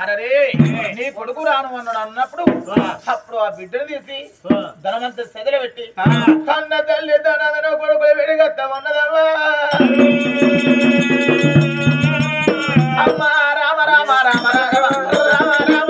అరే నీ కొడుకు రాను అన్నాడు అన్నప్పుడు అప్పుడు ఆ బిడ్డను తీసి ధనమంతా సెదలు పెట్టి కన్న తల్లి ధన కొడుకులు విడిగత్తమన్నదమ్మా అమ్మా రామ రామ రామ రామ రామ రామ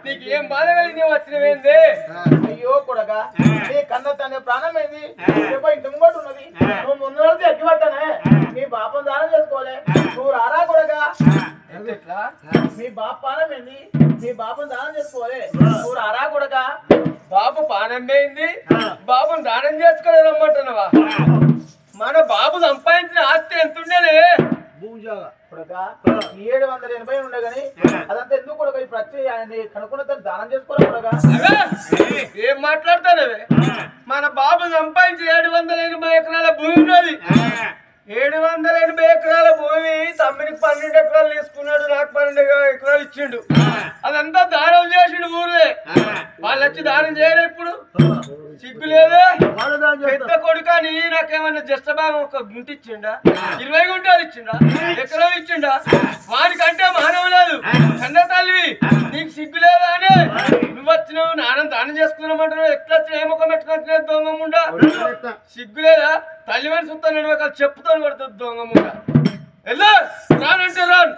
నీకేం బాధ కలిగి వచ్చినవేంది అయ్యో కొడగా నీ కన్న తన ప్రాణమైంది ఇంటి ముంగట ఉన్నది నువ్వు ముందు రోజు ఎక్కిపట్టానే నీ బాపను దానం చేసుకోలే నువ్వు రారా కొడగా ఎట్లా మీ బాప పానమైంది నీ బాపను దానం చేసుకోలే నువ్వు రారా కొడగా బాబు పానమైంది బాబును దానం చేసుకోలేదమ్మంటున్నావా మన బాబు సంపాదించిన ఆస్తి ఎంత ఉండేది 780 ఉండగాని అదంతా ఎందుకు కూడా కనుక్కున్న దానం చేసుకోరా ఏం మాట్లాడతానవే మన బాబు సంపాదించి 780 ఎకరాల భూమి ఉన్నది 780 ఎకరాల భూమి తమ్మినికి 12 ఎకరాలు తీసుకున్నాడు నాకు 12 ఎకరాలు ఇచ్చిండు అదంతా దానం చేసిండు ఊర్లే వాళ్ళు వచ్చి దానం చేయరు ఇప్పుడు సిగ్గు లేదే పెద్ద కొడుకా నీ నాకేమన్నా జస్ట్ భాగం ఒక గుంట ఇచ్చిండా 20 గుంటలు ఇచ్చిండా ఎకరాలు ఇచ్చిండా వాడికంటే మానవ లేదు కన్న తల్లివి నీకు సిగ్గు లేదా అని నువ్వు వచ్చినావు నాన్న దానం చేసుకున్నామంటున్నావు ఎట్లా వచ్చినా ఏ ముఖం పెట్టుకోవట్లేదు దొంగముండా సిగ్గు లేదా తల్లి మనిషి చూస్తాను నేను ఒక చెప్పుతో కొడుతుంది దొంగముండా వెళ్ళు రానంటే రాను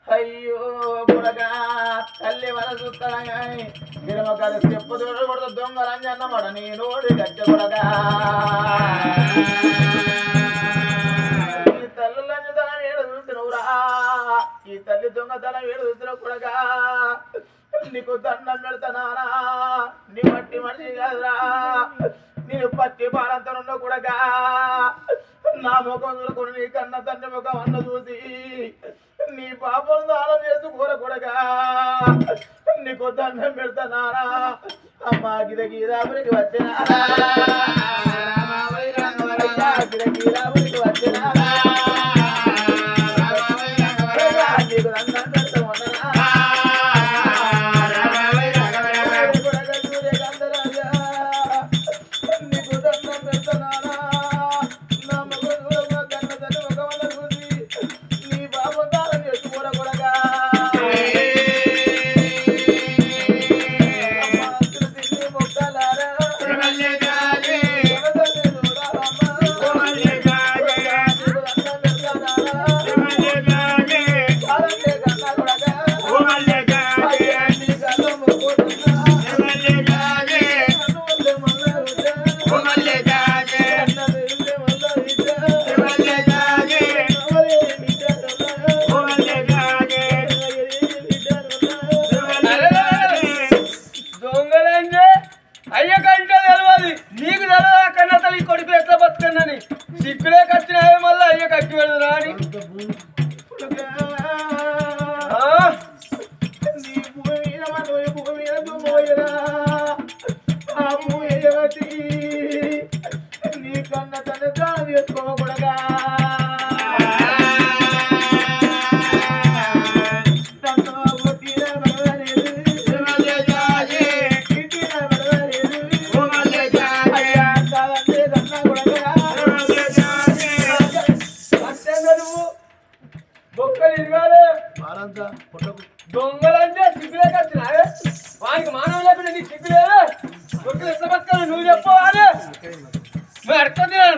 అయ్యో కొడగా తల్లి మన చూస్తానా కానీ మీరు ఒక చెప్పు కొడుతు దొంగలని అన్నమాట నేను గడ్డ కొడగా ఈ తల్లులని తన ఏడు చూసినవురా ఈ తల్లి దొంగతనం ఏడు చూసిన కొడగా నీకు దండం పెడతానా నీ మట్టి మనిషి కాదురా నేను పట్టి పాలంతనున్న కొడగా నా ముఖం చూడుకుని నీ కన్న తండ్రి ముఖం అన్న చూసి నీ పాపను దానం చేసుకోర కొడగా నీకు దండం పెడతానారా అమ్మా గిద గీదాపురికి వచ్చినారా గిద గీదాపురికి వచ్చినారా నీకు దండం పెడతామన్నారా నీకు దండం పెడతానారా నా ముఖం చూడగా కన్న తండ్రి ముఖం అన్న చూసి నీ పాపం దానం చేసుకోర కొడగా సిగ్గులే కచ్చినా మళ్ళీ అయ్య కట్టి వెళ్ళదు రాని నీ భూమి మీద దుమ్మోయరా ఆ భూమి నీ కన్న తన దానం చేసుకోకూడగా అయ్యా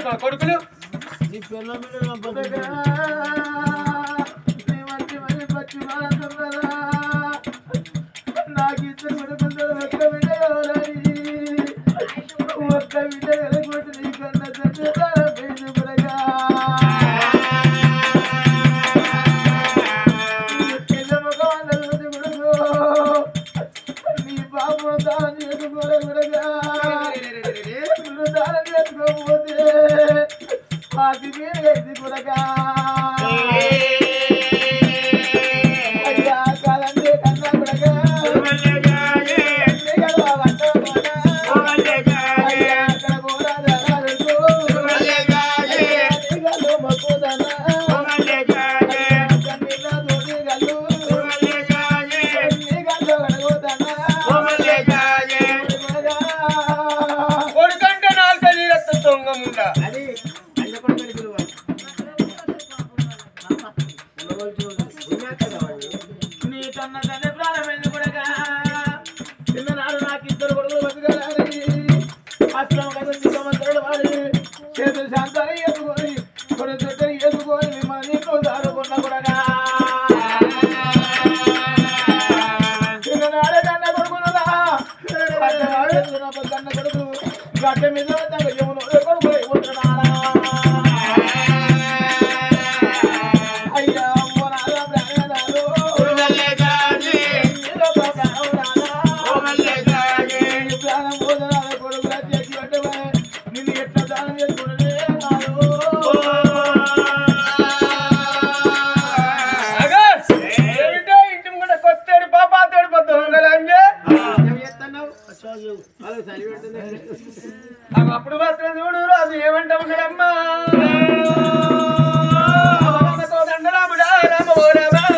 కొడుకులు నాకు ఇద్దరు కొడుకులు ఒక్క బిడ్డ ఒక్క బిడ్డ వెలగొట్టి నీ కన్నా చచ్చేదారా పురగా నీ బాబు దానం చేసుకోలేదుగా దానం చేసుకోకపోతే అది మీరేది పురగా అయ్యా కాదంటే కన్నా పురగా గడ్డ మీద అయ్యా ప్రాణం పోదనాల కొడుకు చేసి పడ్డ నిన్ను ఎట్లా దానం చేసుకుంటే ఇంటి కూడా కొత్తేడు పాపాతేడు పొద్దు అప్పుడు మాత్రం చూడు అది ఏమంటా ఉన్నాడమ్మా దండరాముడా రామో రామా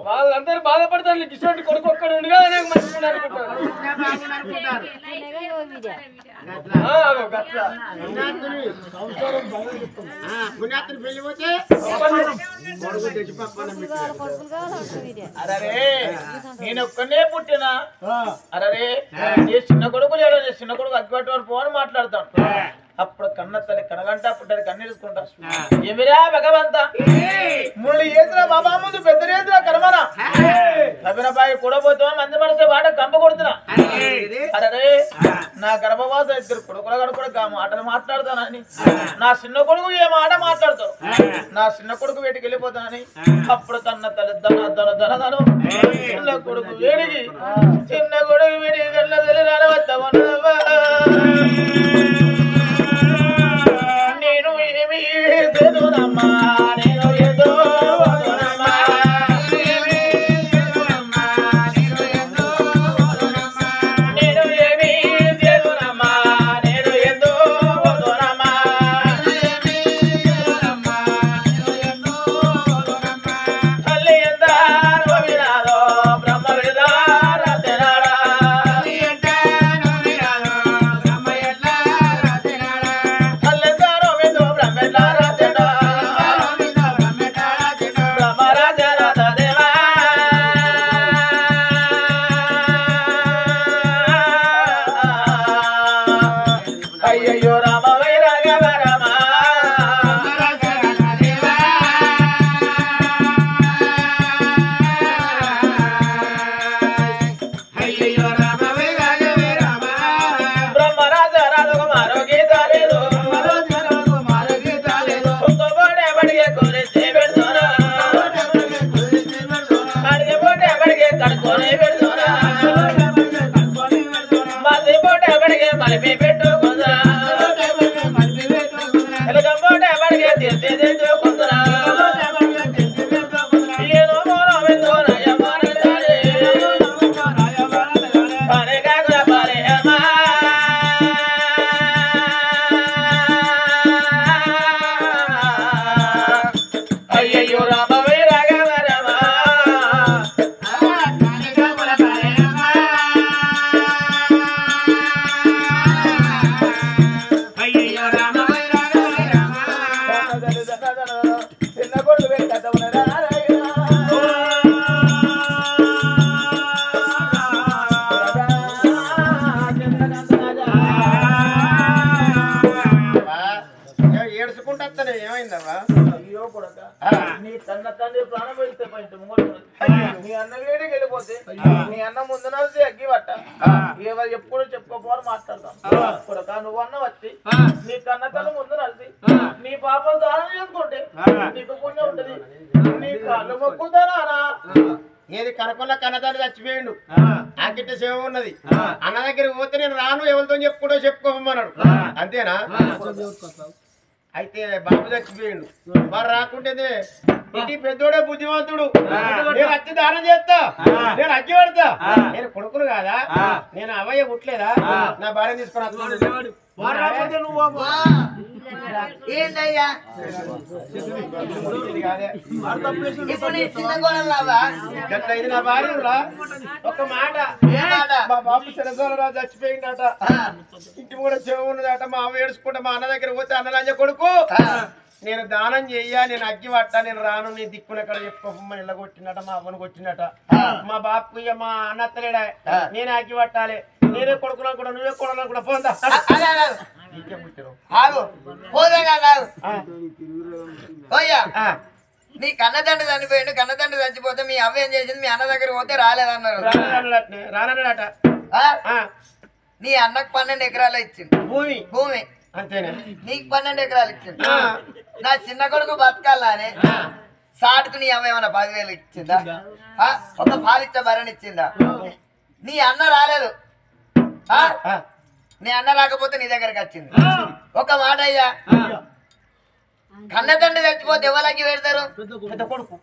వాళ్ళందరూ బాధపడతారు కిషోర్ కొడుకు ఒక్కడ ఉండగా మంచిగా అనుకుంటారు అరే నేను ఒక్కనే పుట్టినా అరే చిన్న కొడుకు లేడు చిన్న కొడుకు అగ్గిపెట్టి పోని మాట్లాడతాడు అప్పుడు కన్న తల్లి కనగంట పుట్టాడు కన్నీరుకుంటా ఏమిరా భగవంత ముళ్ళు ఏదిరా బాబా ముందు పెద్ద రేతురా కనమరా అభినబాయి కూడబోతావా మంది మనసే వాట కంప కొడుతున్నా అరే నా గర్భవాస ఇద్దరు కొడుకుల కూడా మాటలు మాట్లాడతానని నా చిన్న కొడుకు ఏ మాట మాట్లాడతాడు నా చిన్న కొడుకు వేటికి వెళ్ళిపోతానని అప్పుడు కన్న తల్లి ధన చిన్న కొడుకు వేడికి చిన్న కొడుకు వేడికి కన్న తల్లి రావచ్చా నేను ఏమి చేదునమ్మా నేను ఏదో బ్రహ్మ విధార కన్న తండ్రి ప్రాణం పెడితే పోయింది మీ అన్న వేడికి వెళ్ళిపోతే మీ అన్న ముందు నడిచి అగ్గి పట్ట ఎవరు ఎప్పుడు చెప్పుకోపోని మాట్లాడతాం కొడక నువ్వు అన్న వచ్చి నీ కన్న తల్లి ముందు నడిచి నీ పాపలు దానం చేసుకుంటే నీకు పుణ్యం ఉంటది నీ కళ్ళు మొక్కుతానా ఏది కనకొల్ల కన్నదాన్ని చచ్చిపోయిండు ఆకిట్ట సేవ ఉన్నది అన్న దగ్గరికి పోతే నేను రాను ఎవరితో చెప్పుకోమన్నాడు అంతేనా అయితే బాబు చచ్చిపోయిండు మరి రాకుంటే ఇంటి పెద్దోడే బుద్ధిమంతుడు నేను అచ్చి దానం చేస్తా నేను అచ్చి పెడతా నేను కొడుకును కాదా నేను అవయ్య పుట్టలేదా నా భార్య తీసుకుని ఏంటయ్యా ఇప్పుడు నీ చిన్న కోడలావా ఇది నా భార్య ఒక మాట మా బాబు శరసాలరాజు చచ్చిపోయిందట ఇంటి కూడా చెవ ఉన్నదట మా అవ్వ ఏడుచుకుంటా మా అన్న దగ్గర పోతే అన్నలాంజ కొడుకు నేను దానం చెయ్యా నేను అగ్గి పట్టా నేను రాను నీ దిక్కున ఎక్కడ చెప్పుకోమని ఇళ్ళ కొట్టినట మా అవ్వను కొట్టినట మా బాబుకు ఇక మా అన్న అత్తలేడా నేనే అగ్గి పట్టాలి నేనే కొడుకున్నా కూడా నువ్వే కొడుకున్నా కూడా పోందా నీ కన్నతండ్రి చనిపోయిండు కన్నతండ్రి చచ్చిపోతే మీ అవ్వ ఏం చేసింది మీ అన్న దగ్గర పోతే రాలేదన్నారు రానట నీ అన్నకు 12 ఎకరాలు ఇచ్చింది భూమి అంతేనే నీకు 12 ఎకరాలు ఇచ్చింది నా చిన్న కొడుకు బతకాలని సాటుకు నీ అమ్మ ఏమన్నా 10,000 ఇచ్చిందా ఒక పాలిచ్చ బర్రెని ఇచ్చిందా నీ అన్న రాలేదు నీ అన్న రాకపోతే నీ దగ్గరకు వచ్చింది ఒక మాట అయ్యా కన్న తండ్రి చచ్చిపోతే ఎవరికి పెడతారు పెద్ద కొడుకు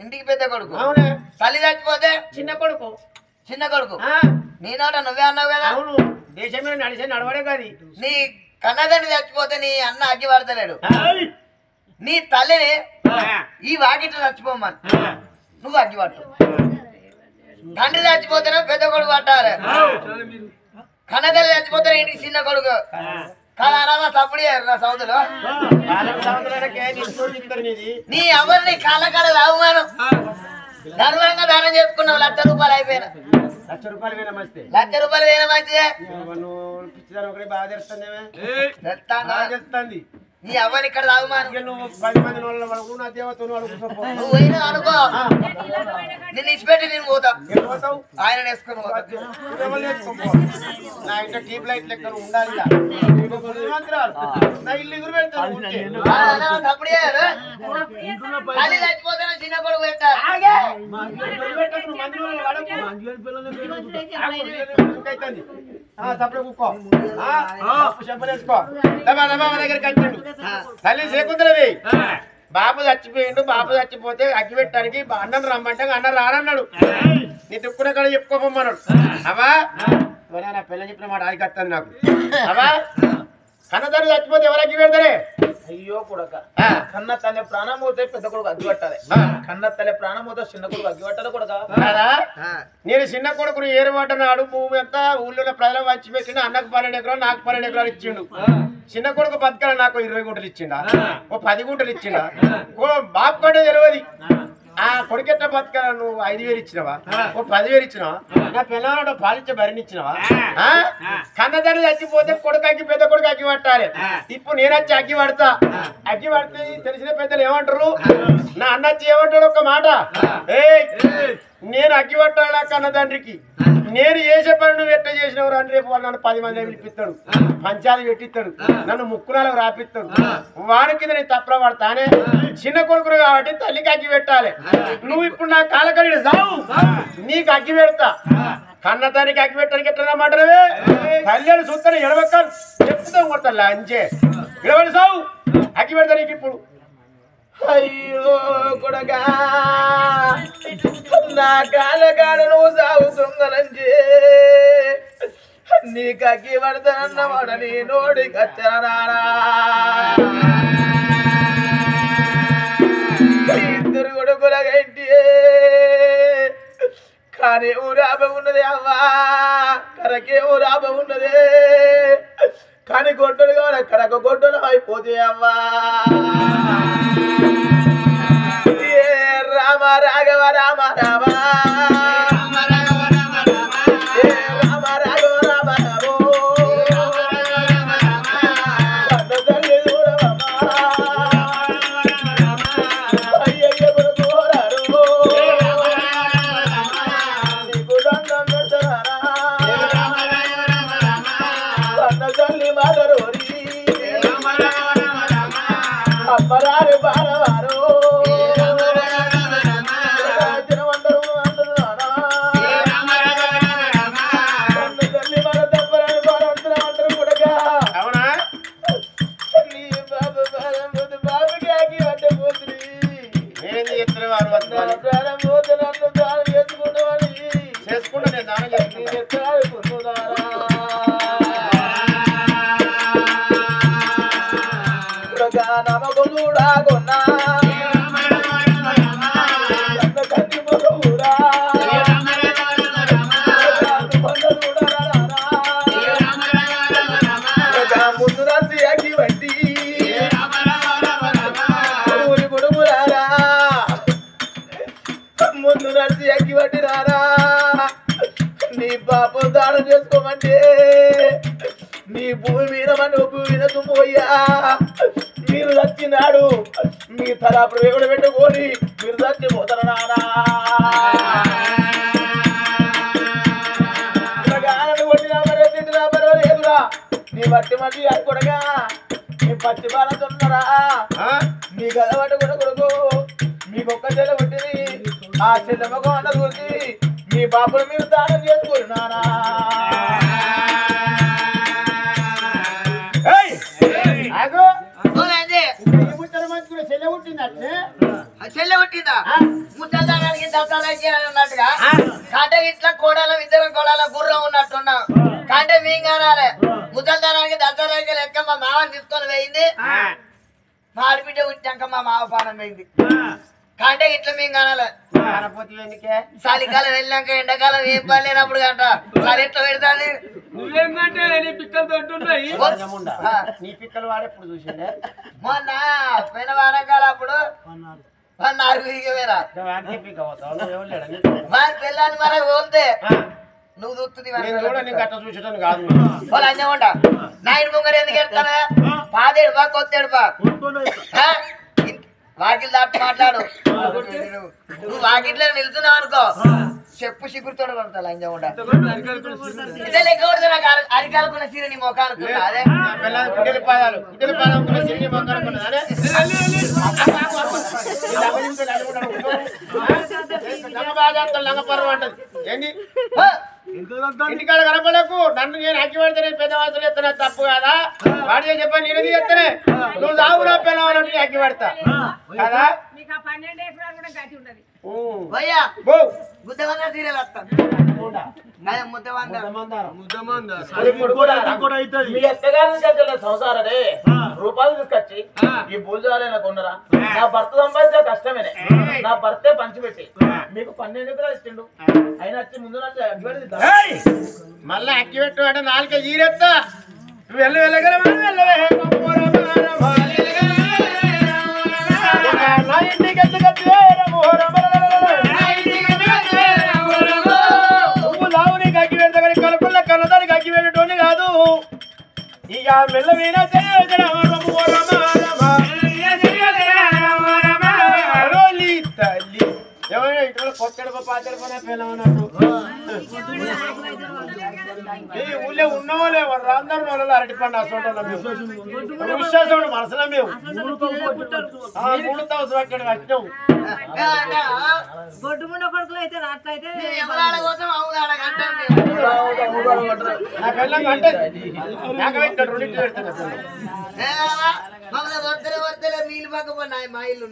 ఇంటికి పెద్ద కొడుకు అవునే తల్లి చచ్చిపోతే చిన్న కొడుకు నీ నోట నువ్వే అన్నావు కదా అవును దేశం మీద నడవడే కాదు నీ కన్నతండ్రి చచ్చిపోతే నీ అన్న అగ్గి పడతలేడు నీ తల్లిని ఈ వాకిట్లో చచ్చిపోమని నువ్వు అగ్గి పట్టు తండ్రి చచ్చిపోతేనే పెద్ద కొడుకు పట్టాలి కన్నతల్లి చచ్చిపోతే ఇంటికి చిన్న కొడుకు కదా తప్పుడు నా సౌదులో నీ ఎవరిని కాళ్ళకాడ అవమానం ధర్మంగా దానం చేసుకున్నావు ₹1,00,000 అయిపోయినా ₹1,00,000 వేయడం మంచిదే బాగా తెలుస్తుంది నీ అవ్వని ఇక్కడ అవమానం నువ్వు 10 మంది నా దేవతను నువ్వు పోయినా అనుకో నిన్ను ఇచ్చిపెట్టి నేను పోతా ఆయన వేసుకుని నా ఇంట్లో ట్యూబ్ లైట్ లెక్క ఉండాలి నా ఇల్లు ఎదురు పెడతాను తల్లి చచ్చిపోతాను చిన్న కొడుకు పెట్టాలి చెప్పలేసుకో దగ్గరికి వచ్చాడు తల్లి సేకుందరవి బాబు చచ్చిపోయిండు బాబు చచ్చిపోతే అగ్గి పెట్టడానికి అన్నం రమ్మంటే అన్నం రానన్నాడు నీ దుక్కున కూడా చెప్పుకోమన్నాడు అవా నా పిల్ల చెప్పిన మాట అది కత్తాను నాకు అవా కన్నదాన్ని చచ్చిపోతే ఎవరు అగ్గి పెడతారే అయ్యో కొడక కన్న తల్లి ప్రాణం పోతే పెద్ద కొడుకు అగ్గి పట్టాలి కన్న తల్లి ప్రాణం పోతే చిన్న కొడుకు అగ్గి పట్టాలి కొడక నేను చిన్న కొడుకును ఏరుపడ్డనాడు భూమి అంతా ఊళ్ళో ప్రజలు వంచి పెట్టిండు అన్నకు 12 ఎకరాలు నాకు 12 ఎకరాలు ఇచ్చిండు చిన్న కొడుకు బతకాలి నాకు 20 గుంటలు ఇచ్చిండా ఓ 10 గుంటలు ఇచ్చిండా బాబు కంటే తెలియదు ఆ కొడుకెట్ట బతకాల నువ్వు 5,000 ఇచ్చినవా ఓ 10,000 ఇచ్చినవా నా పిల్లవాడు పాలించే బరిని ఇచ్చినవా కన్నదాన్ని చచ్చిపోతే కొడుకు అగ్గి పెద్ద కొడుకు అగ్గి పట్టాలి ఇప్పుడు నేను వచ్చి అగ్గి పడతా అగ్గి పడితే తెలిసిన పెద్దలు ఏమంటారు నా అన్న వచ్చి ఏమంటాడు ఒక మాట నేను అగ్గి పట్టాలా కన్నదండ్రికి నేను చేసే పని నువ్వు ఎట్లా చేసినవారు అని రేపు వాళ్ళు నన్ను 10 మంది పిలిపిస్తాడు పంచాలు పెట్టిస్తాడు నన్ను ముక్కునాలకు రాపిస్తాడు వాడి కింద నేను తప్పల పడతానే చిన్న కొడుకును కాబట్టి తల్లికి అగ్గి పెట్టాలి నువ్వు ఇప్పుడు నా కాలకడి సావు నీకు అగ్గి పెడతా కన్నదానికి అగ్గి పెట్టడానికి ఎట్లా రమ్మంటారే తల్లిని చూస్తాను ఎడవెక్కాలి చెప్తాం కొడతా లంచే ఇడవడి సావు అగ్గి పెడతా నీకు ఇప్పుడు అయ్యో కొడగా నా కాలకాడ నువ్వు సాగుతుందనంజే నీకు అగ్గి పడతానన్నమాట నీ నోడికి వచ్చానా ఇద్దరు కొడుకులగంటి కానీ ఊరాబ ఉన్నది అవ్వా కరకే ఊరాబ ఉన్నదే కానీ గొడ్డలు కావాలి కరక గొడ్డలు అయిపోతే అవ్వా రామ రాఘవ రామ రామ అయ్యో ముందు నడిచి అగ్గి పట్టినారా నీ పాపం దానం చేసుకోమంటే నీ భూమి మీద మన భూమి మీద తుమ్మయ్యా మీరు చచ్చినాడు మీ తలాపుడు వేగుడు పెట్టుకొని మీరు చచ్చిపోతారు నానా కొట్టినా మరో తిట్టినా పర్వాలేదురా నీ బట్టి మళ్ళీ అనుకోడగా నీ పచ్చి బాలతో ఉన్నారా నీ గదవట కూడా కొడుకు మీకొక్క చెల్లె పుట్టింది ఆ చెల్లె మగం అన్న చూసి మీ బాబులు మీరు దానం చేసుకోరు నానా చెల్లె పుట్టిందా ముసల్దానానికి దసరాకి అన్నట్టుగా కాంటే ఇట్లా కోడాల ఇద్దరు కోడాల గుర్రం ఉన్నట్టున్నా కాంటే మేము కానాలే ముసల్దానానికి దసరాకి లెక్క మా మామని తీసుకొని పోయింది మా ఆడబిడ్డ పుట్టాక మా మామ పానం పోయింది కాంటే ఇట్లా మేము కానాలే చలికాలం వెళ్ళాక ఎండాకాలం ఏం పని లేనప్పుడు కంట సరే ఎట్లా పెడతాది నువ్వేంటంటే నీ పిక్కలు తొట్టున్నాయి నీ పిక్కలు వాడెప్పుడు చూసిండే మొన్న పోయిన వారంకాలం అప్పుడు వారి పిల్లని మన పోతే నువ్వు చూస్తుంది వాళ్ళు అన్నమాట నాయన ముంగరు ఎందుకు ఎడతానా పాదేడు బా కొత్తేడు బా వాకిలు దాటి మాట్లాడు నువ్వు వాకిట్లో నిలుతున్నావు అనుకో చెప్పు సిగురుతోడు కొడతా లంజముండ ఇదే లెక్క కొడితే నాకు అరికాలకున్న సీర నీ మొఖాలకు అదే ఇంటికాడ కనపడకు నన్ను నేను అక్కి పడితే పెద్ద వాసులు ఎత్తనా తప్పు కదా వాడి చెప్పాను నేను ఎత్తనే నువ్వు సాగురా పిల్లవాళ్ళని అక్కి పడతా కదా గుద్దవంద సీరియల్ వస్తాను మీ అత్తగారిని సంసారనే రూపాయలు తీసుకొచ్చి ఈ భూజాలైనా కొన్నరా నా భర్త సంపాదించే కష్టమేనే నా భర్తే పంచిపెట్టి మీకు 12 ఎకరాలు ఇచ్చిండు అయినా వచ్చి ముందు మళ్ళీ అక్కి పెట్టు అంటే 4 జీరెత్తా వెళ్ళ వెళ్ళగల నువ్వు లావునికి అగ్గి పెడతా కానీ కలుపుల్లో కన్నదానికి అగ్గి పెట్టేటోని కాదు ఇక మెల్ల మీద తల్లి ఎవరైనా ఇక్కడ కొత్తడప పాతడపనే పిల్లవన్నట్టు ఈ ఊళ్ళో ఉన్నవాళ్ళే అందరూ వాళ్ళు అరటిపండు అసలు విశ్వాసం మనసులో మేము 3,000 అక్కడ వచ్చినాం గొడ్డుముండ కొడుకులు అయితే రాట్లయితే నా పిల్లలు అంటే నాకబెట్టాడు 2 పెడతాను నీళ్ళు పక్కపోయి మా ఇల్లు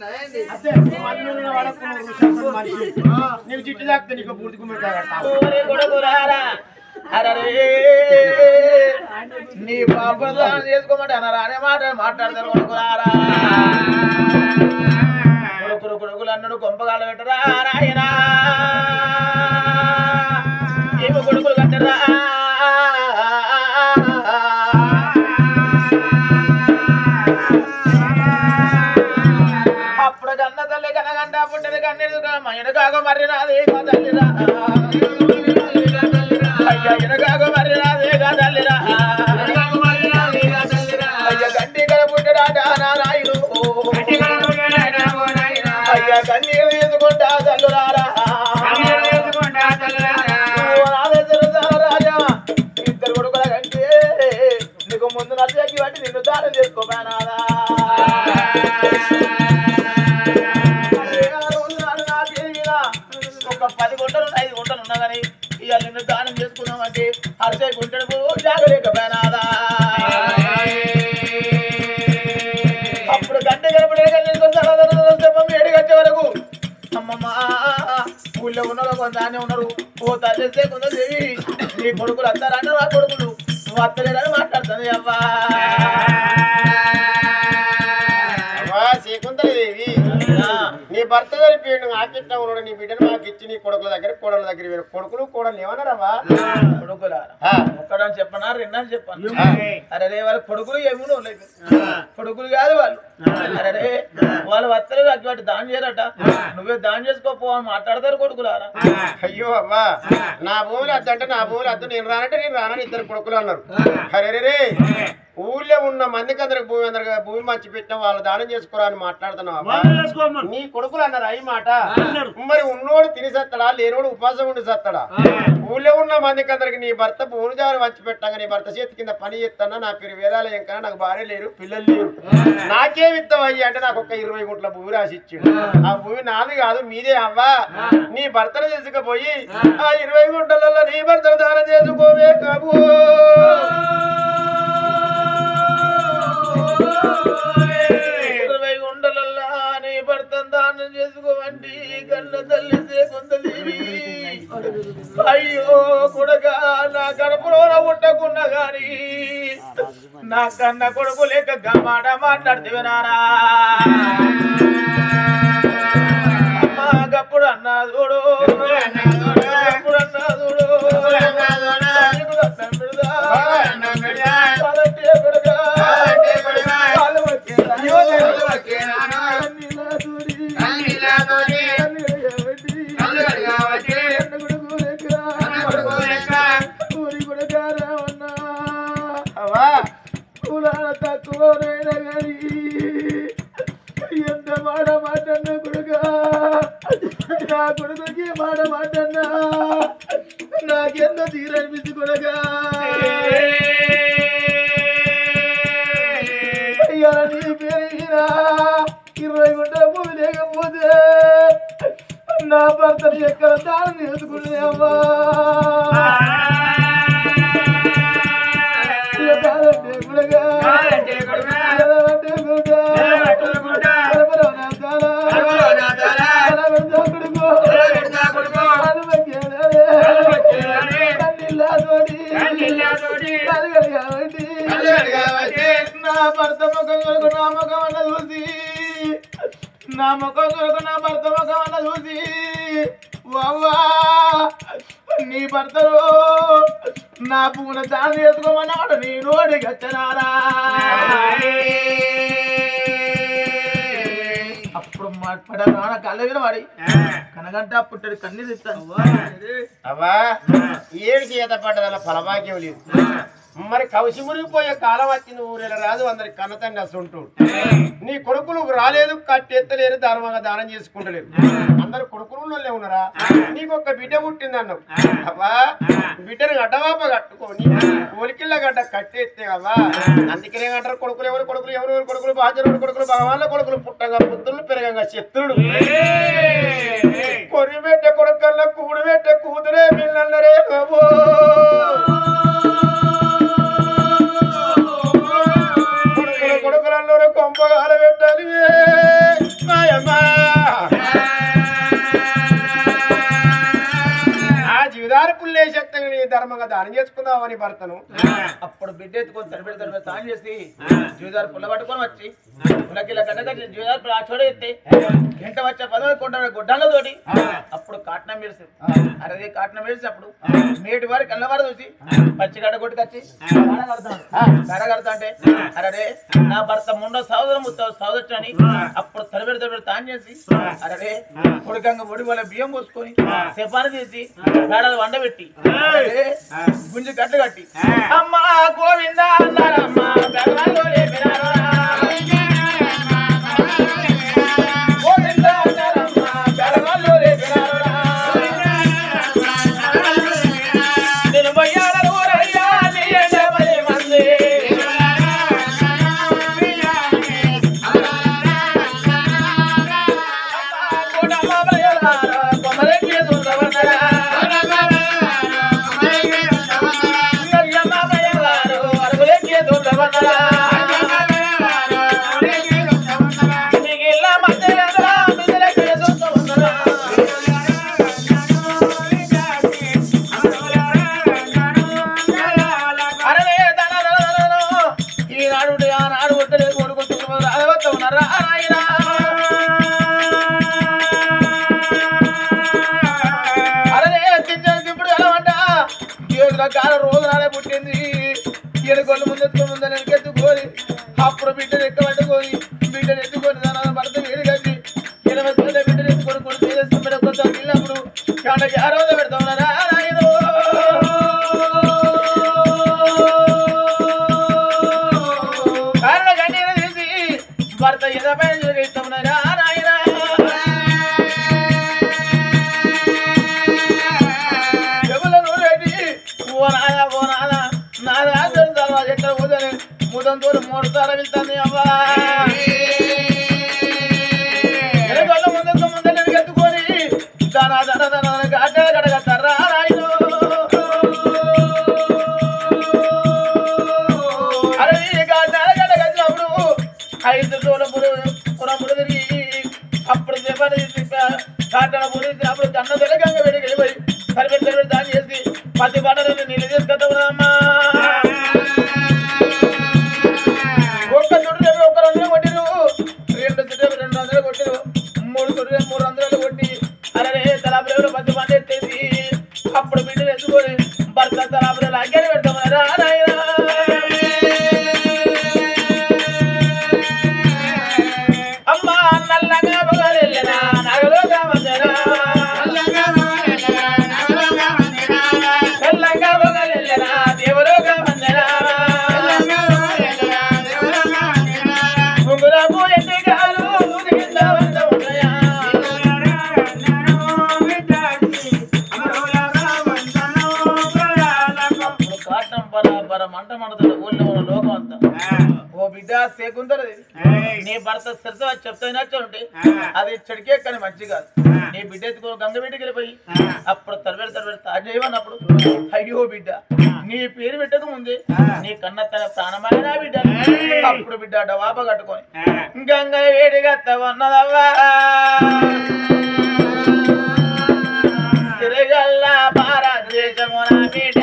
నీకు చిట్టు తాకితే నీకు పూర్తికున్నాడు నీ పాపను దానం చేసుకోమంటే అన్నారా అనే మాట మాట్లాడతారు కొడుకురారా కొడుకులు అన్నాడు కొంపగాలు పెట్టరా నాయనా ఏమో కొడుకులు కట్టరా అప్పుడు కన్న తల్లి కనగంట పుట్టిన కన్నీరు మయను కాక మరి రాదే తల్లిరా అయ్యా ఎనగాక మరి రాదే తల్లిరా అయ్య గంటి కడ పుట్టిరాట నారాయణ అయ్యా కన్నీరు తీసుకుంటా తల్లురారా రాజా 2 కొడుకుల కంటే నీకు ముందు నచ్చకి బట్టి నిన్ను దానం చేసుకోమేనాదా ఒక 10 గుంటలు 5 గుంటలు ఉన్నా కానీ ఇవాళ నిన్ను దానం చేసుకున్నామంటే అరసే గుంటలకు జాగలేకపోయినాదా అప్పుడు గంట గడపడే ఏడు గంట వరకు అమ్మమ్మ ఊళ్ళో ఉన్న కొంతానే ఉన్నారు ఓ తల్లిస్తే కొందరు నీ కొడుకులు అత్తారంటే నా కొడుకులు నువ్వు అత్తలేదని మాట్లాడుతుంది అవ్వా శకుంతలదేవి నీ భర్త చనిపోయాడు నాకిట్లా ఉన్నాడు నీ బిడ్డను మాకు ఇచ్చి నీ కొడుకుల దగ్గర కోడల దగ్గర వేరు కొడుకులు కోడలు ఏమన్నారమ్మా కొడుకులారా ఒక్కడని చెప్పనా రెండని చెప్పాను అరే రే వాళ్ళ కొడుకులు ఏమో లేదు కొడుకులు కాదు వాళ్ళు అరే వాళ్ళు వత్తలేదు అటువంటి దానం చేయరట నువ్వే దానం చేసుకోపో అని మాట్లాడతారు కొడుకులారా అయ్యో అవ్వా నా భూములు అద్దంటే నా భూములు అద్దు నేను రానంటే నేను రానని ఇద్దరు కొడుకులు అన్నారు అరే రే ఊళ్ళో ఉన్న మందికి అందరికి భూమి మంచి పెట్టిన వాళ్ళు దానం చేసుకోరా అని మాట్లాడుతున్నావు నీ కొడుకులు అన్నారు అయ్యి మాట మరి ఉన్నోడు తిని సత్తడా లేనోడు ఉపాసం ఉండి సత్తడా ఊళ్ళో ఉన్న మందికి అందరికి నీ భర్త భూమి జారు మంచి పెట్టాక నీ భర్త చేతి కింద పని చేస్తానా నా పేరు వేదాలు ఏం కన్నా నాకు భార్య లేరు పిల్లలు లేరు నాకేం ఇస్తావు అయ్యి అంటే నాకు ఒక 20 గుంట్ల భూమి రాసి ఇచ్చాడు ఆ భూమి నాది కాదు మీదే అవ్వా నీ భర్తను తీసుకుపోయి ఆ 20 గుంటలలో నీ భర్తను దానం చేసుకోవే కాబో 20 గుంటలల్లా నీ భర్తను దానం చేసుకోవండి కన్న తల్లి సేకుందలేవి అయ్యో కొడుగా నా కడుపులో పుట్టకున్నా గాని నా కన్న కొడుకు లేక గమాట మాట్లాడితే నారా అమ్మా గప్పుడు అన్నా చూడు గప్పుడు అన్నా చూడు తక్కువనైనా కానీ ఎంత మాట మాటన్నా కొడుగా నా కొడుకుకి మాట మాటన్నా నాకెంత తీరనిపించి కొడుగా అయ్యా నీ పేరు 20 గుంటల భూమి లేకపోతే నా భర్తను ఎక్కడ దానం చేసుకునే అమ్మా నా భర్త ముఖం కొరకు నా ముఖం అన్న చూసి నా ముఖం కొరకు నా భర్త ముఖం అన్న చూసి వావ్వా నీ భర్తలో నా పూన దానం చేసుకోమన్నాడు నీ నోడికి వచ్చనారా అప్పుడు మాట్లాడ కళ్ళ వాడి కనగంట పుట్టాడు కన్నీ తిస్తాను అవ్వా ఏడు చేత పడ్డదన్న ఫలభాగ్యం లేదు మరి కౌసి మురిగిపోయే కాలం వచ్చింది ఊరేలా రాదు అందరికి కన్నతండి అసలు నీ కొడుకులు రాలేదు కట్టెత్తలేరు ధర్మంగా దానం చేసుకుంటలేరు అందరు కొడుకులే ఉన్నారా నీకు ఒక బిడ్డ పుట్టింది అన్నావు అవ్వా బిడ్డను గడ్డవాప కట్టుకొని కోలికిళ్ళ గడ్డ కట్టెత్తే అవ్వా అందుకనే అంటారు కొడుకులు ఎవరు కొడుకులు బాధ్యుడు కొడుకులు భగవాన్ల కొడుకులు పుట్టంగా పుత్రులు పెరగంగా శత్రుడు కొరి పెట్టే కొడుకల్లా కూడు పెట్టే కూతురే పిల్లన్నరే బాబో కొడుకులలో కొంపగాల పెట్టాలి ఆ జీవితాలు పుల్లే శక్తిని ధర్మంగా దానం చేసుకుందామని భర్తను అప్పుడు బిడ్డ ఎత్తుకొని తడిపెడి తాను చేసి జీవితాలు పుల్ల పట్టుకొని వచ్చి పుల్లకిల్ల గడ్డ కట్టి జీవితాలు ఆ చోడ ఎత్తి గంట వచ్చే 10 కొండ గుడ్డలతోటి అప్పుడు కాటనం మెరిసి అరే కాటనం మెరిసి అప్పుడు నేటి వారి కళ్ళవారు చూసి పచ్చిగడ్డ కొట్టుకొచ్చి కడ కడతా అంటే అరే నా భర్త ముండో సోదరని అప్పుడు తడిపెడి తాను చేసి అరే కొడుకంగా ఒడి వాళ్ళ బియ్యం పోసుకొని సెపాని తీసి పేడలు వండబెట్టి గుంజి కట్టు కట్టి అమ్మా గోవింద అన్నారమ్మా పుట్టింది ఎనుకోళ్ళు ముందెత్తుకొని ఎత్తుకొని అప్పుడు బిడ్డను ఎక్కబట్టుకొని బిడ్డను ఎత్తుకొని దాని భర్త వేడి కట్టి 20 బిడ్డను ఎత్తుకొని కొడుకు వెళ్ళినప్పుడు కాళ్ళకి ఆ రోజు పెడతాం నాయనో కాళ్ళ కన్నీరు తీసి భర్త ఎదపై ఇస్తాం నాయన చెవులను రెడ్డి ఓ నాదా నా రాజు తర్వాత ఎక్కడ పోదని ముదం దూరం 3 సార్లు వెళ్తాను అవ్వా ముందు ఎత్తుకొని దన గడ్డ తర్రా రాయను అరే గడ్డ కట్టినప్పుడు 5 పురముడు తిరిగి అప్పుడు కాటన పురిసినప్పుడు కన్న తెలగంగ వెళ్ళిపోయి సరిపెట్టి దాన్ని చేసి 10 బట్టలు నీళ్ళు తీసుకొద్దామా ఒక్క చుట్టూ 100 కొట్టిరు 2 చుట్టూ 200 కొట్టిరు 3 చుట్టూ 300 కొట్టి అరే తలాపులో 10 బండి ఎత్తేసి అప్పుడు బిడ్డలు ఎత్తుకొని భర్త తలాపులో అగ్గని పెడతామరా నాయన అమ్మా నల్లగా పొగలెళ్ళనా నగలోగా వందనా నల్లగా పొగలెళ్ళనా దేవులోగా వందనా ఉంగురాపు ఎన్నికాలు కింద వంద ఉన్నాయా కాటం బర మంట మండుతుంది ఊళ్ళో ఉన్న లోకం అంతా ఓ బిడ్డ సేకుందరది నీ భర్త సరస చెప్తాయినట్టు అది చెడికే కానీ మంచి కాదు నీ బిడ్డ ఎత్తుకో గంగ బిడ్డకి వెళ్ళిపోయి అప్పుడు తరబెడి తాజ్ చేయమన్నప్పుడు అయ్యో బిడ్డ నీ పేరు పెట్టక ముందే నీ కన్న తన ప్రాణమైన బిడ్డ అప్పుడు బిడ్డ డవాప కట్టుకొని గంగ వేడిగా ఉన్నదవ్వా తిరగల్ల భారతదేశమున బిడ్డ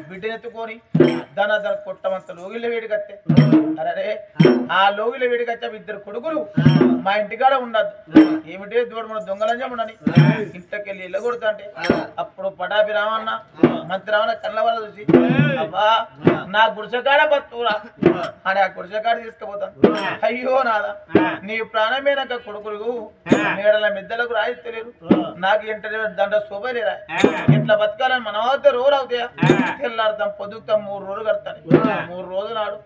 బిడ్డనెత్తుకొని దాన కొట్టమంత లోగిళ్ళ వేడి కత్తే అరే ఆ లోగిళ్ళ వేడి కచ్చా 2 కొడుకులు మా ఇంటికాడ ఉండద్దు ఏమిటే దూడు మన దొంగలంజమునని ఇంటకెళ్ళి ఇళ్ళ కొడుతా అంటే అప్పుడు పటాపి రామన్న మంత్రి రామన్న కళ్ళ వల్ల చూసి అబ్బా నా గుడిసెకాడ బతురా అని ఆ గుడిసెకాడ తీసుకుపోతాను అయ్యో నాదా నీ ప్రాణమేనక కొడుకులు మేడల మిద్దలకు రాయిస్తలేరు నాకు ఇంట దండ శోభలేరా ఇట్లా బతకాలని మనమైతే రోజు అవుతాయా తెల్లాడతాం పొద్దుతాం 3 రోజులు కడతాను 3 రోజులు నాడు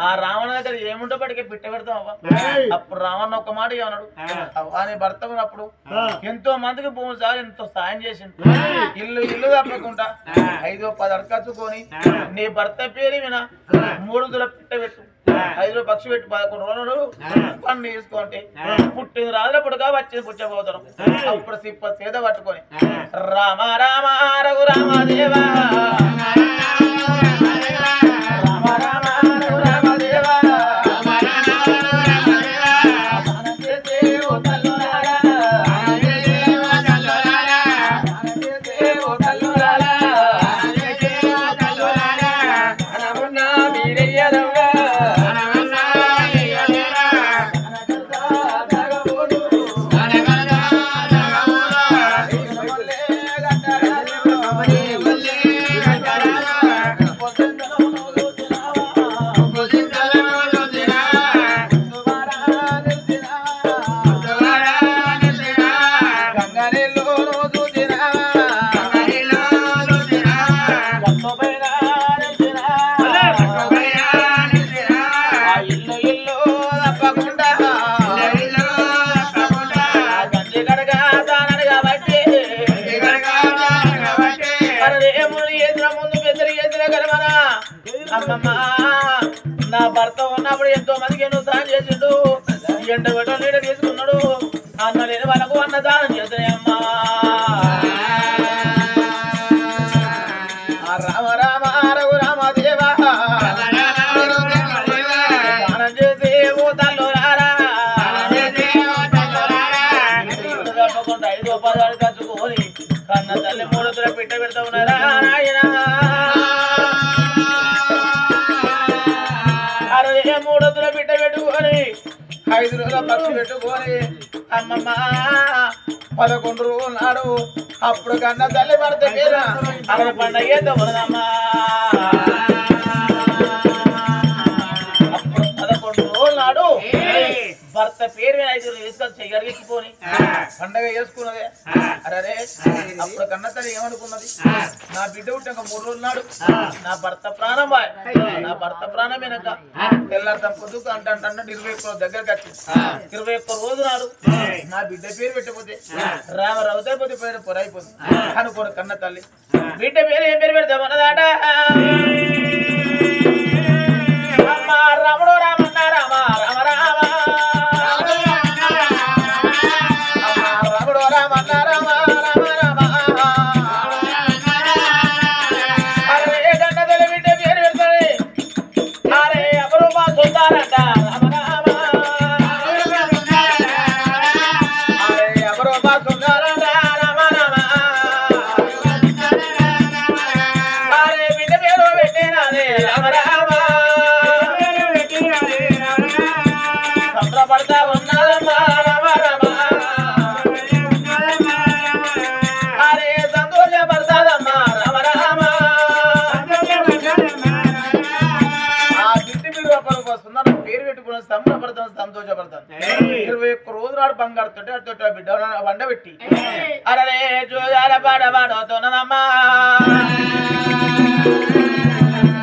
ఆ రావణ దగ్గర ఏముంటో పడికే పిట్ట పెడతాం అవ్వ అప్పుడు రావణ ఒక మాట ఏమన్నాడు అవ్వ నీ భర్త ఉన్నప్పుడు ఎంతో మందికి భూమి సార్ ఎంతో సాయం చేసిండు ఇల్లు తప్పకుండా 5-10 అడకచ్చుకొని నీ భర్త పేరు వినా 3 దుల పిట్ట పెట్టు 5 పక్షి పెట్టి 11 రోజులు పండు తీసుకోండి పుట్టింది రాజుల పుడక వచ్చింది పుచ్చబోతాం అప్పుడు సిప్ప సేద పట్టుకొని రామ రామ రఘు రామదేవా రామ ఇల్లు తప్పకుండా గంజి గడగా దానని కాబట్టి ఎదుర ముందు బెదిరి ఎదుర గలమనా అమ్మమ్మ నా భర్త ఉన్నప్పుడు ఎంతో మందికి ఎన్నో సాయం చేసిండు ఎండ పెట్ట నీడ తీసుకున్నాడు అన్న లేని వాళ్ళకు అన్నదానం చేస్తున్నాయమ్మా రామ రామ రఘు రామ దేవా దానం చేసి ఊతల్లో రారా తప్పకుండా 5 రూపాయలు కచ్చుకొని కన్న తల్లి 3 రోజుల పిట్ట పెడతా ఉన్నారా నాయన 3 రోజుల పిట్ట పెట్టుకొని 5 రోజుల పక్షి పెట్టుకొని అమ్మమ్మ 11 రోజులు నాడు అప్పుడు కన్న తల్లి భర్త పేరు అక్కడ పండగ తొమ్మిదమ్మా అప్పుడు 11 రోజులు నాడు భర్త పేరు 5 రోజులు తీసుకొని చెయ్యరిగిపోని పండగ చేసుకున్నదే అరే అప్పుడు కన్న తల్లి ఏమనుకున్నది నా బిడ్డ పుట్టాక 3 రోజులు నాడు నా భర్త ప్రాణం బాయ్ నా భర్త ప్రాణమేనక తెల్లార్థం పొద్దుకు అంటే 21 రోజు దగ్గరకు వచ్చింది 21 రోజు నాడు నా బిడ్డ పేరు పెట్టకపోతే రామరావు అయిపోతే పేరు పొరైపోతుంది అనుకోరు కన్న తల్లి బిడ్డ పేరు ఏం పేరు పెడతామన్నదాట అమ్మ రాముడు రామన్న రామ రామ రామ రాముడు రామన్న రామ రామ రామ అరే కన్న తల్లి బిడ్డ పేరు పెడతాడు అరే ఎవరు మా సొంతారంట రామ రామ అరే ఎవరు మా సొంతారంట రామ రామ అరే బిడ్డ పేరు పెట్టినదే రామ రామ సంబరపడతా ఉన్నదమ్మా రామ రామ అరే సంతోషపడతాదమ్మా రామ రామ ఆ బిడ్డ మీరు ఒకరికి వస్తున్నారు పేరు పెట్టుకున్న సంబరపడతాం సంతోషపడతాం 21 రోజు నాడు బంగారు తోటి అటు బిడ్డ వండబెట్టి అరే చూడాల పాడబడుతున్నదమ్మా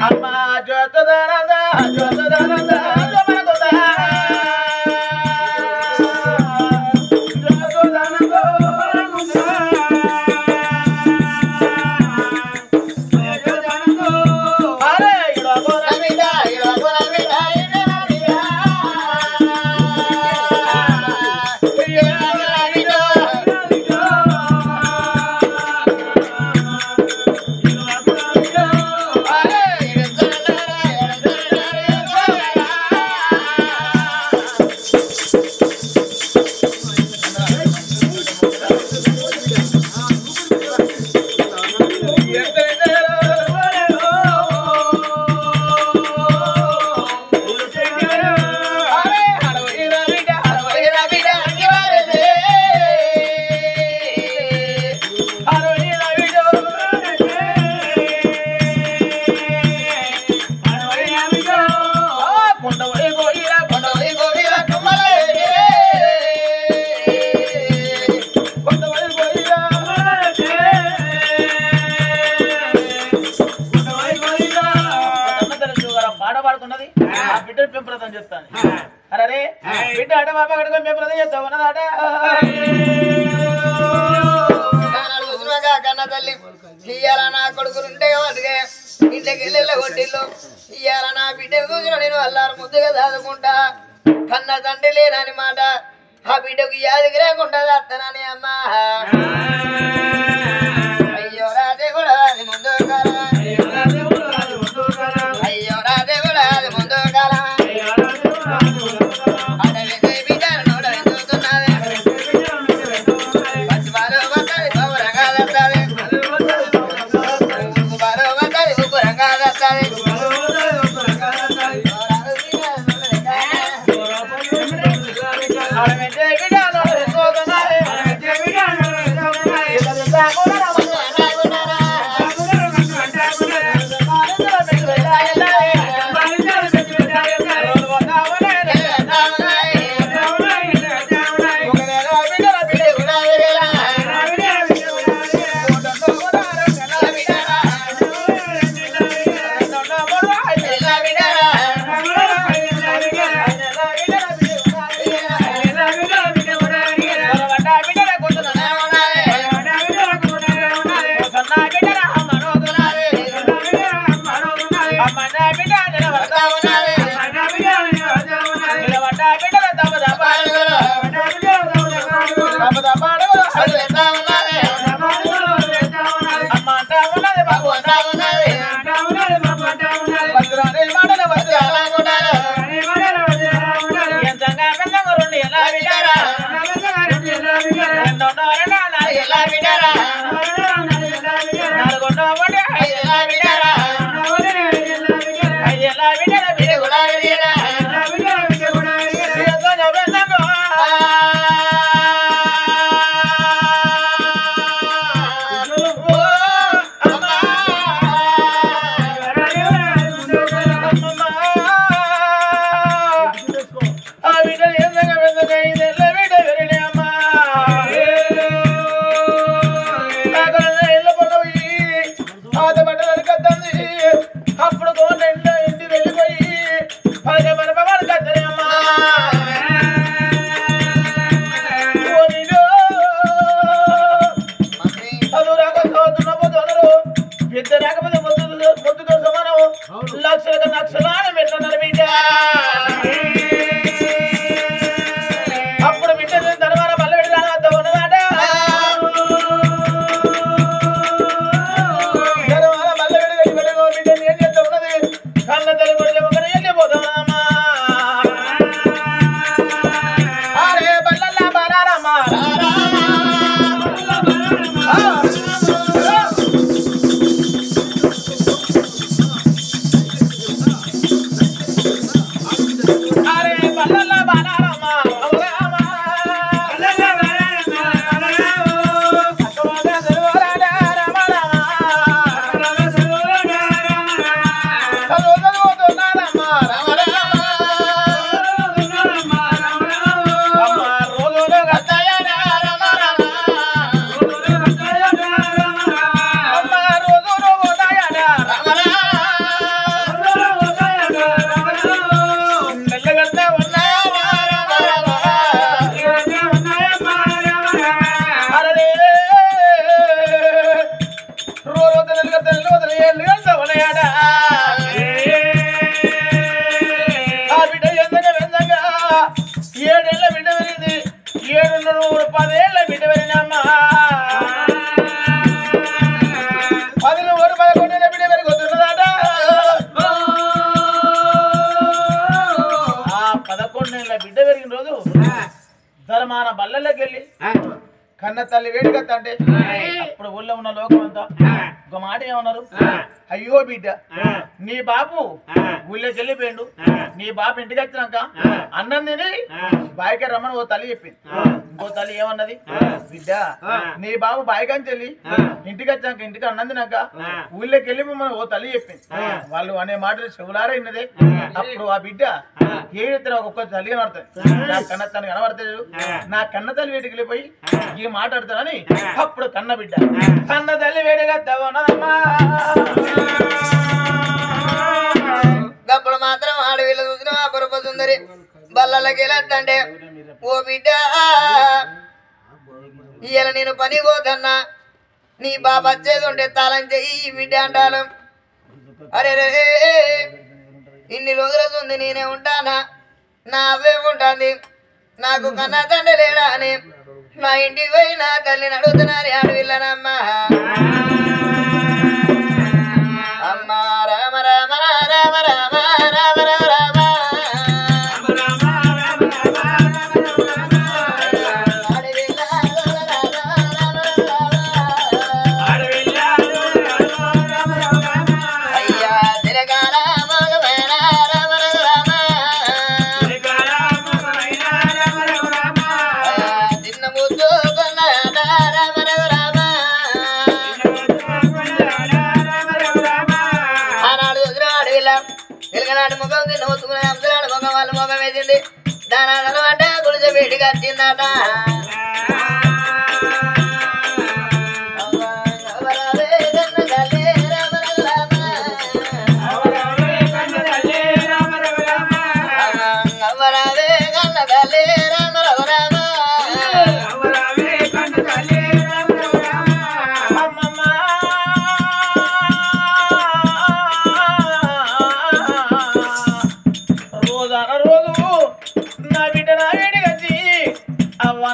అమ్మ జ్యోతదానంద జ్యోతదానంద పాడబడుతున్నది ఆ బిడ్డ పెంపురతం చెప్తాను అరే బిడ్డ అట బాబా కడుకొని పెంపురతం చెప్తావు అన్నదాట కన్న తల్లి ఇయ్యాల నా కొడుకులుంటే అందుకే ఇంటికి వెళ్ళి కొట్టిల్లు ఇయ్యాల నా బిడ్డ కూర్చుని నేను అల్లారు ముద్దుగా దాదుకుంటా కన్న తండ్రి లేనని మాట ఆ బిడ్డకు యాదికి లేకుండా అత్తనని అమ్మా అయ్యో రాదే కూడా అది ముందు కాలం అయ్యో రాదే కూడా అది ముందు కాలం అడవి బిడ్డను నోడ చూస్తున్నది పచ్చిపాలు పక్కది పౌరంగా దత్తది బారు పక్కది ఉప్పురంగా దత్తది 10 ఏళ్ళ బిడ్డ వెళ్ళినమ్మా 11 బిడ్డ పెరుగుతున్నదట ఆ 11 ఏళ్ళ బిడ్డ పెరిగిన రోజు ధర్మాన బల్లలోకి వెళ్ళి కన్న తల్లి వేడిగత్త అంటే అప్పుడు ఊళ్ళో ఉన్న లోకం అంతా ఒక మాట ఏమన్నారు అయ్యో బిడ్డ నీ బాబు ఊళ్ళోకి వెళ్ళిపోయిండు నీ బాబు ఇంటికి వచ్చినాక అన్నం తిని బాయికి రమ్మని ఓ తల్లి చెప్పింది ఇంకో తల్లి ఏమన్నది బిడ్డ నీ బాబు బాయికాని చెల్లి ఇంటికి వచ్చాక ఇంటికి అన్నం తినాక ఊళ్ళోకి వెళ్ళిపోమని ఓ తల్లి చెప్పింది వాళ్ళు అనే మాటలు చెవులారా విన్నదే అప్పుడు ఆ బిడ్డ ఏదైతే ఒక్కొక్క తల్లి కనబడుతుంది నా కన్న తల్లి కనబడతాడు నా కన్న తల్లి వీటికి వెళ్ళిపోయి ఈ మాట్లాడతానని అప్పుడు కన్న బిడ్డ కన్న తల్లి వేడిగా తవనమ్మా అప్పుడు మాత్రం ఆడవిల్ల చూసిన అపరూప సుందరి బల్లలకి వెళ్ళంటే ఓ బిడ్డ ఇవాళ నేను పని పోతన్నా నీ బాబు వచ్చేది ఉంటే తాళం చెయ్యి బిడ్డ అంటాను అరే రే ఇన్ని రోజులు ఉంది నేనే ఉంటానా నా అవే ఉంటుంది నాకు కన్నా తండ్రి లేడా అని నా ఇంటికి పోయి నా తల్లిని అడుగుతున్నాను ఆడవిల్లనమ్మా అమ్మా రామ రామ రామ రామ రామ రామ ఎలుగనాటి ముఖం తిన్న వస్తుకునే అంశనాడు ముఖం వాళ్ళ ముఖం వేసింది దాని అంటే గుడిసె వేడిగా వచ్చిందట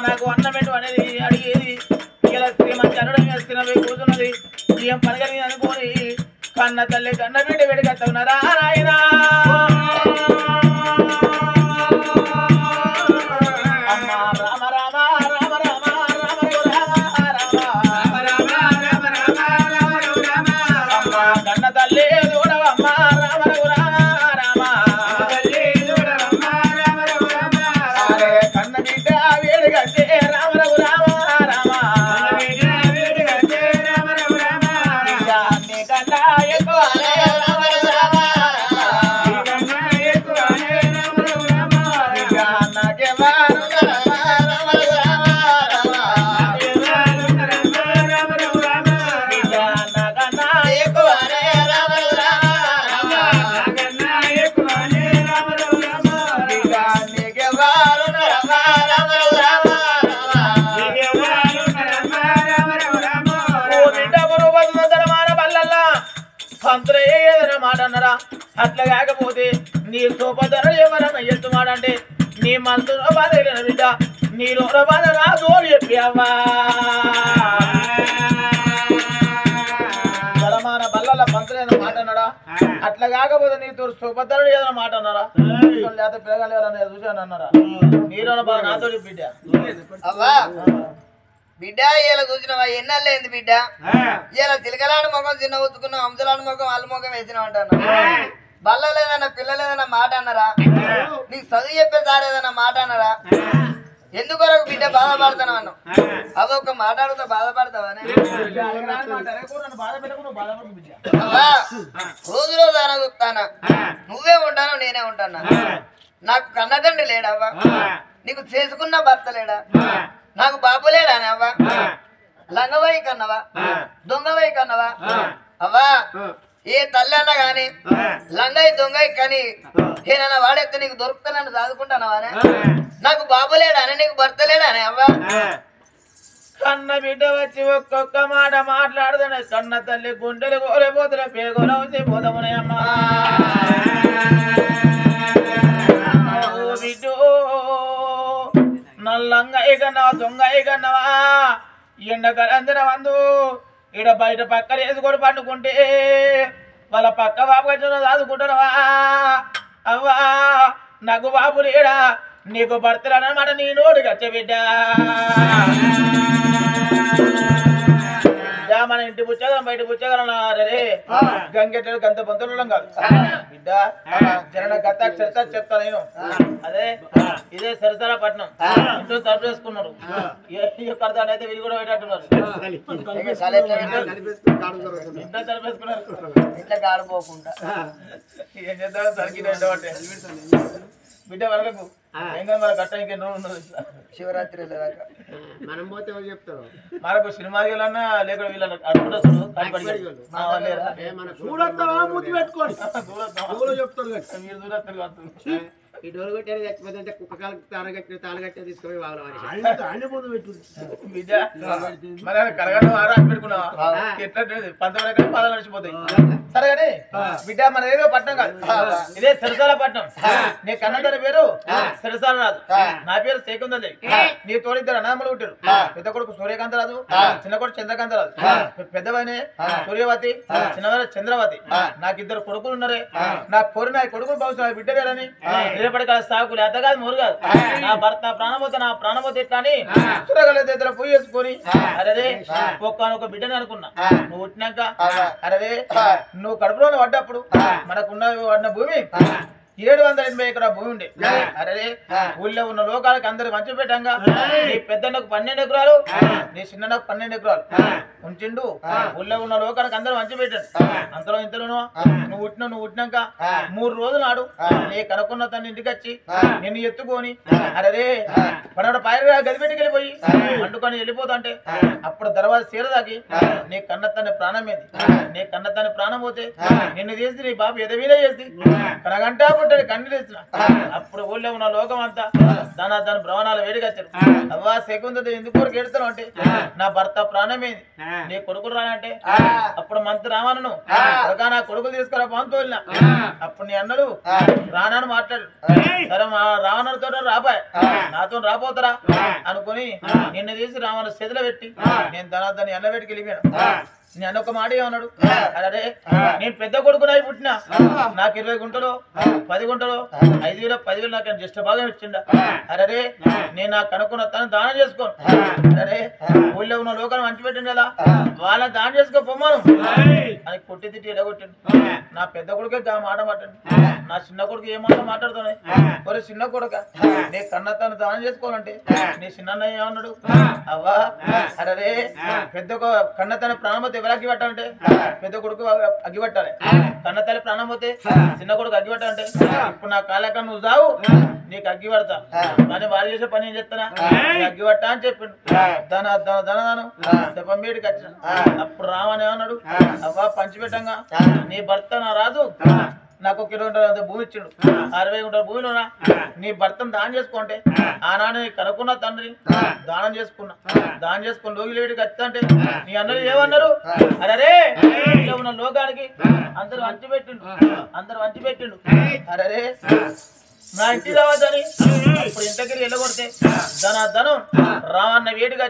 నాకు అన్నం పెట్టు అనేది అడిగేది ఇలా శ్రీమంతి అనడం వేస్తున్నవి కూతున్నది ఏం పనగలిగి అనుకోని కన్న తల్లి కన్న బిడ్డ వెడిగన్నారా నాయనా అమ్మ రామ రామ రామ రామ రామ కన్న తల్లి చూడవమ్మ రామ రామ కన్న బిడ్డ వేడిగట్టే రామ రామ రామ కన్నా ఎక్కువ మాట అన్నారా అట్లా కాకపోతే నీ సోపధరలు ఏమన్నా ఎత్తుమాడంటే నీ మనసులో బాధ బిడ్డ నీలో బాధ రాదు అని చెప్పావా బలమాన బల్లల పంతులేన మాట అన్నాడా అట్లా కాకపోతే నీతో సోపధరలు ఏదైనా మాట అన్నారా లేకపోతే పిల్లగాలు ఎవరన్నా చూసాను అన్నారా నీలో బాధ నాతో బిడ్డ అవ్వా బిడ్డ ఇలా చూసినవా ఎన్నెళ్ళేంది బిడ్డ ఇలా తిలకలాని ముఖం చిన్న ఉతుకున్నావు అంశలాని ముఖం వాళ్ళ ముఖం వేసినావు అంటాను బల్ల ఏదన్నా పిల్లలు ఏదన్నా మాట అన్నారా నీకు చదువు చెప్పే సార్ ఏదన్నా మాట అన్నారా ఎందుకొరకు బిడ్డ బాధపడతాను అన్నావు అదొక మాట్లాడుతా బాధపడతావా రోజు రోజు అన చూస్తానా నువ్వే ఉంటాను నేనే ఉంటానా నాకు కన్నతండ్రి లేడవ్వా నీకు చేసుకున్న భర్త లేడా నాకు బాబు లేడా అని అవ్వా లంగవై కన్నవా దొంగవై కన్నవా అవ్వా ఏ తల్లి అన్నా గాని లంగై దొంగై కానీ ఏనన్నా వాడెత్తే నీకు దొరుకుతానని చదువుకుంటానవానే నాకు బాబు లేడా అని నీకు భర్త లేడా అని అవ్వా కన్న బిడ్డ వచ్చి ఒక్కొక్క మాట మాట్లాడదనే కన్న తల్లి గుండెలు కోరేపోతున్న పేగోల వచ్చి పోదామనే అమ్మా బిడ్డో నల్లంగా దొంగ కన్నవా ఎండకలందిన వందు ఈడ బయట పక్కన వేసుకొని పండుకుంటే వాళ్ళ పక్క బాబు దాదుకుంటున్నావా అవ్వా నాకు బాబు లేడా నీకు భర్తలన్నమాట నీ నోడు గచ్చ బిడ్డ మన ఇంటి పుచ్చగలం బయట పుచ్చగలం రే గంగెట్టడు గంత పొంతలు కాదు బిడ్డ జన గత చెప్తా నేను అదే ఇదే సరసరాపట్నం ఇంట్లో తలుపు వేసుకున్నారు అయితే వీళ్ళు కూడా పెట్టట్టున్నారు ఇంట్లో తలుపు వేసుకున్నారు ఇట్లా గాడిపోకుండా ఏం చేద్దాం సరికి బిడ్డ వరకు ఇంకా మన గట్ట ఇంకెన్నో ఉన్నది శివరాత్రి మనం పోతే చెప్తారు మనకు సినిమా అన్నా లేక వీళ్ళని అడుగుతారు మీరు దూరస్తారు కాదు ఈ డోర్ కొట్టేది చచ్చిపోతే కుక్క కాలకి తాళగట్టి తీసుకుపోయి బిడ్డ మరి కరగడం ఆరా పెట్టుకున్నావా ఎట్లా 19 పదాలు నడిచిపోతాయి సరే కానీ బిడ్డ మన ఏదో పట్నం కాదు ఇదే సిరసాల పట్నం నీ కన్నడ పేరు సిరసాల రాదు నా పేరు శేకుందలే నీ తోడు ఇద్దరు అన్నదమ్ములు ఉంటారు పెద్ద కొడుకు సూర్యకాంత రాదు చిన్న కొడుకు చంద్రకాంత రాదు పెద్దవైన సూర్యవతి చిన్నవైన చంద్రవతి నాకు ఇద్దరు కొడుకులు ఉన్నారే నా కొడుకులు భవిష్యత్తు బిడ్డ లేరని రేపటి కాదు సాకులు ఎంత కాదు మూరు కాదు నా భర్త ప్రాణపోతే ఎట్లా అని సురగల పోయి వేసుకొని అరే ఒక్క బిడ్డని అనుకున్నా నువ్వు పుట్టినాక అరే నువ్వు కడుపులో పడ్డప్పుడు మనకున్న భూమి 780 ఎకరాల భూమి ఉండే అరే ఊళ్ళో ఉన్న లోకాలకు అందరు మంచి పెట్టంగా నీ పెద్దకు 12 ఎకరాలు నీ చిన్నకు 12 ఎకరాలు ఉంచిండు ఊళ్ళో ఉన్న లోకాలకు అందరు మంచి పెట్టండి అంతలో ఇంతలోనూ నువ్వు పుట్టినాక 3 రోజులు నాడు నీ కనుక్కున్న తన ఇంటికి వచ్చి నిన్ను ఎత్తుకొని అరే పడవ పైరుగా గదిపెట్టుకు వెళ్ళిపోయి వండుకొని వెళ్ళిపోతుంటే అప్పుడు దర్వాజ సీరదాకి నీ కన్న తన ప్రాణం ఏది నీ కన్న తన ప్రాణం పోతే నిన్ను తీసి నీ బాబు ఎదవీనే చేసి కనగంటా కన్ను తెచ్చిన అప్పుడు ఊళ్ళో ఉన్న లోకం అంతా దాని భ్రవణాలు వేడిగచ్చారు అవ్వా శకుంతది ఎందుకు కొరకు ఎడుతాను అంటే నా భర్త ప్రాణమేది నీ కొడుకులు రానంటే అప్పుడు మంత్రి రావాలను నా కొడుకులు తీసుకురా పాన్ తోలిన అప్పుడు నీ అన్నలు రానని మాట్లాడు సరే మా రావణుడితో రాబాయ్ నాతో రాబోతారా అనుకుని నిన్ను తీసి రావణ చేతిలో పెట్టి నేను దాన్ని ఎండబెట్టుకు వెళ్ళిపోయాను నేను ఒక మాట ఏమన్నాడు అరే నేను పెద్ద కొడుకునై పుట్టినా నాకు 20 గుంటలు 10 గుంటలు 5,000 10,000 నాకు జస్ట్ బాగా ఇచ్చిండా అరే నేను నాకు కనుక్కున్న తను దానం చేసుకోను అరే ఊళ్ళో ఉన్న లోకాలు మంచి పెట్టిండు కదా వాళ్ళని దానం చేసుకో పొమ్మను అని కొట్టి తిట్టి ఎడగొట్టిండు నా పెద్ద కొడుకే మాట మాట్లాడు నా చిన్న కొడుకు ఏ మాట మాట్లాడుతున్నాయి మరి చిన్న కొడుక నీ కన్న తను దానం చేసుకోవాలంటే నీ చిన్న ఏమన్నాడు అవ్వా అరే పెద్ద కన్న తన ప్రాణమతి ఎవరు అగ్గిపట్టాలంటే పెద్ద కొడుకు అగ్గిపట్టాలి కన్న తల్లి ప్రాణం పోతే చిన్న కొడుకు అగ్గిపట్టాలంటే ఇప్పుడు నా కాళ్ళక నువ్వు చావు నీకు అగ్గి పడతా కానీ వారు చేసే పని ఏం చెప్తానా అగ్గిపట్టా అని చెప్పిండు ధనదానం శపం మీడికి వచ్చిన అప్పుడు రామని ఏమన్నాడు అవ్వా పంచిపెట్టంగా నీ భర్త నా రాజు నాకు 1 కిలోమీటర్ భూమి ఇచ్చిండు 60 గుంటల భూమిలోనా నీ భర్తను దానం చేసుకుంటే ఆనాడు కనుక్కున్న తండ్రి దానం చేసుకుని లోగిలి వేడికి వచ్చంటే నీ అన్నలు ఏమన్నారు అరే ఉన్న లోకానికి అందరు వంచి పెట్టిండు అరే నా ఇంటి రావద్దని ఇప్పుడు ఇంతకీ వెళ్ళగొడితే ధనం రావన్న వేడిగా